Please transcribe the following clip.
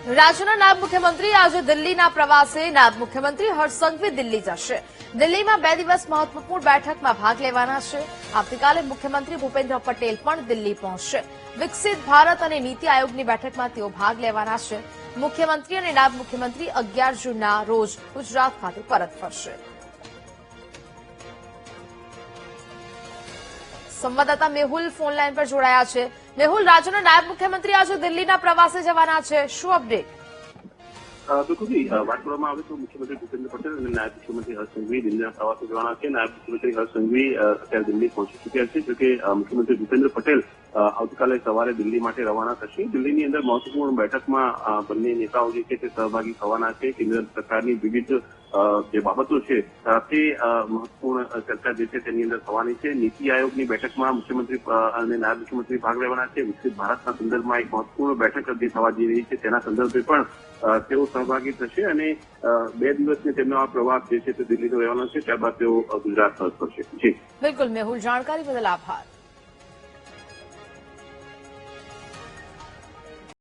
રાજ્યના નાયબ મુખ્યમંત્રી આજે દિલ્હીના પ્રવાસે નાયબ મુખ્યમંત્રી હર્ષ સંઘવી દિલ્હી જશે। દિલ્હીમાં 2 દિવસ મહત્વપૂર્ણ બેઠકમાં ભાગ લેવાના છે। આવતીકાલે મુખ્યમંત્રી ભૂપેન્દ્ર પટેલ પણ દિલ્હી પહોંચશે। વિકસિત ભારત અને નીતિ આયોગની બેઠકમાં તેઓ ભાગ લેવાના છે। મુખ્યમંત્રી અને નાયબ મુખ્યમંત્રી 11 જૂનના રોજ ગુજરાત ખાતે પરત ફરશે। સંવાદદાતા મેહુલ ફોન લાઈન પર જોડાયા છે। મેહુલ, રાજ્યના નાયબ મુખ્યમંત્રી આજે દિલ્હીના પ્રવાસે જવાના છે, શું અપડેટ? બિલકુલ જી, વાત કરવામાં આવે તો મુખ્યમંત્રી ભૂપેન્દ્ર પટેલ અને નાયબ મુખ્યમંત્રી હર્ષ સંઘવી દિલ્હીના પ્રવાસે જવાના છે। નાયબ મુખ્યમંત્રી હર્ષ સંઘવી અત્યારે દિલ્હી પહોંચી ચૂક્યા છે, જોકે મુખ્યમંત્રી ભૂપેન્દ્ર પટેલ આવતીકાલે સવારે દિલ્હી માટે રવાના થશે। દિલ્હીની અંદર મહત્વપૂર્ણ બેઠકમાં બંને નેતાઓ જે છે તે સહભાગી થવાના છે। કેન્દ્ર સરકારની વિવિધ જે બાબતો છે તે મહત્વપૂર્ણ ચર્ચા જે છે તેની અંદર થવાની છે। નીતિ આયોગની બેઠકમાં મુખ્યમંત્રી અને નાયબ મુખ્યમંત્રી ભાગ લેવાના છે। વિકસિત ભારતના સંદર્ભમાં એક મહત્વપૂર્ણ બેઠક જે થવા જઈ રહી છે તેના સંદર્ભે પણ તેઓ સહભાગી થશે અને 2 દિવસની તેમનો આ પ્રવાસ જે છે તે દિલ્હીનો રહેવાનો છે। ત્યારબાદ તેઓ ગુજરાત પરત ફરશે। જી બિલકુલ મેહુલ, જાણકારી બદલ આભાર।